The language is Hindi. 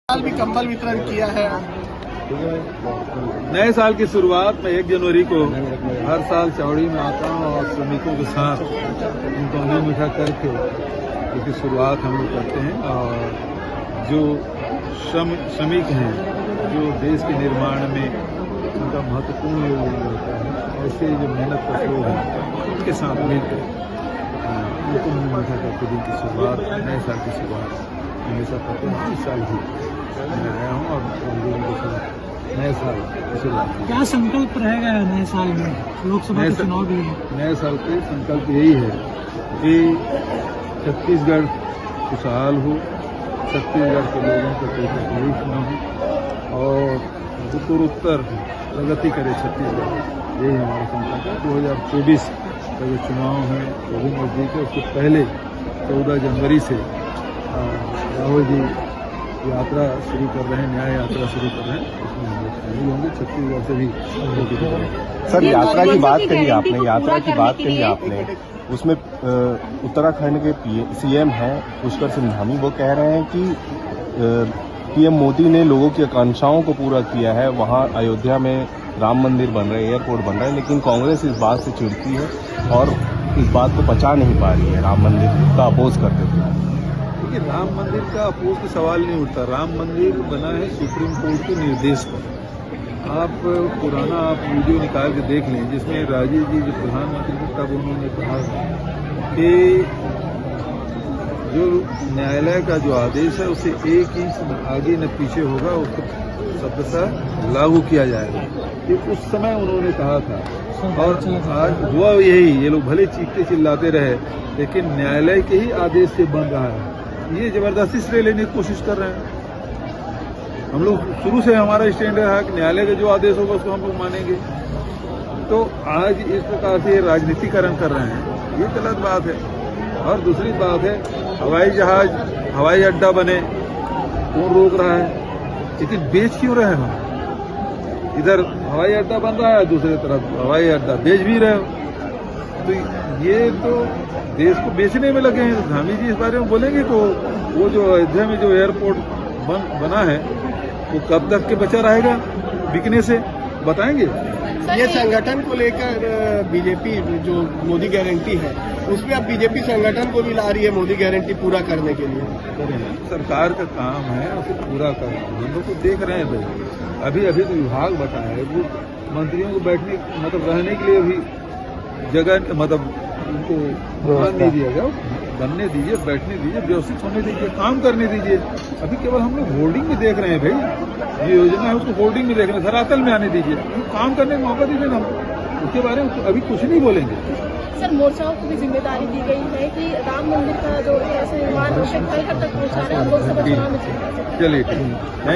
साल भी कंबल वितरण किया है। नए साल की शुरुआत में 1 जनवरी को हर साल चौड़ी में आता हूँ और श्रमिकों के साथ उनको उंगली मीठा करके इसकी शुरुआत हम लोग करते हैं। और जो श्रमिक हैं, जो देश के निर्माण में उनका महत्वपूर्ण योगदान होता है, ऐसे जो मेहनत कर लोग हैं उनके साथ मिलकर उनको उंगली मीठा करके दिन की शुरुआत, नए साल की शुरुआत हमेशा करते हैं। इस साल भी मैं रहा हूँ और लोगों के साथ नए साल की शुरुआत। क्या संकल्प रहेगा नए साल में? लोकसभा के चुनाव भी है। नए साल के संकल्प यही है कि छत्तीसगढ़ खुशहाल हो, छत्तीसगढ़ के लोगों को कोई तकलीफ न हो और उत्तरोत्तर प्रगति करे छत्तीसगढ़। यही हमारा संकल्प है। 2024 का जो चुनाव है वो भी नजदीक है। उसके पहले 14 जनवरी से राहुल जी यात्रा शुरू कर रहे हैं, न्याय यात्रा शुरू कर रहे हैं। उसमें हम लोग शामिल होंगे, छत्तीसगढ़ से भी। सर, यात्रा की बात कही आपने, उसमें उत्तराखंड के सीएम हैं पुष्कर सिंह धामी, वो कह रहे हैं कि पीएम मोदी ने लोगों की आकांक्षाओं को पूरा किया है। वहां अयोध्या में राम मंदिर बन रहे, एयरपोर्ट बन रहा है, लेकिन कांग्रेस इस बात से चिढ़ती है और इस बात को पचा नहीं पा रही है। राम मंदिर का अपोज करते थे। देखिए, राम मंदिर का अपोज का सवाल नहीं उठता। राम मंदिर बना है सुप्रीम कोर्ट के निर्देश पर। आप पुराना वीडियो निकाल के देख लें, जिसमें राजीव जी जो प्रधानमंत्री थे तब उन्होंने कहा कि जो न्यायालय का जो आदेश है उसे 1 इंच न आगे न पीछे होगा, उसको शब्दतः लागू किया जाएगा। ये उस समय उन्होंने कहा था और आज हुआ यही। ये लोग भले चीखते चिल्लाते रहे, लेकिन न्यायालय के ही आदेश से बन रहा है। ये जबरदस्ती श्रेय लेने की कोशिश कर रहे हैं। हम लोग शुरू से हमारा स्टैंड रहा कि न्यायालय का जो आदेश होगा उसको हम लोग मानेंगे। तो आज इस प्रकार से राजनीतिकरण कर रहे हैं, ये गलत बात है। और दूसरी बात है, हवाई जहाज, हवाई अड्डा बने, कौन रोक रहा है? लेकिन बेच क्यों रहे हम? इधर हवाई अड्डा बन रहा है, दूसरी तरफ हवाई अड्डा बेच भी रहे हो। तो ये तो देश को बेचने में लगे हैं। धामी जी इस बारे में बोलेंगे तो वो जो अयोध्या में जो एयरपोर्ट बना है वो कब तक के बचा रहेगा बिकने से, बताएंगे? ये संगठन को लेकर बीजेपी जो मोदी गारंटी है, उसमें अब बीजेपी संगठन को भी ला रही है मोदी गारंटी पूरा करने के लिए। सरकार का काम है उसे पूरा करना। हम लोग तो देख रहे हैं भाई, अभी तो विभाग बटा है, वो मंत्रियों को बैठने मतलब रहने के लिए भी जगह मतलब उनको नहीं दिया गया। बनने दीजिए, बैठने दीजिए, व्यवस्थित होने दीजिए, काम करने दीजिए। अभी केवल हम लोग होर्डिंग में देख रहे हैं भाई, ये योजना है उसको होर्डिंग में देख रहे हैं, धरातल में आने दीजिए, काम करने का मौका दीजिए ना। उसके बारे में अभी कुछ नहीं बोलेंगे। सर, मोर्चाओं को भी जिम्मेदारी दी गई है कि राम मंदिर का जो निर्माण है कल तक पहुँचाना लोकसभा चुनाव में। चलिए, ठीक है।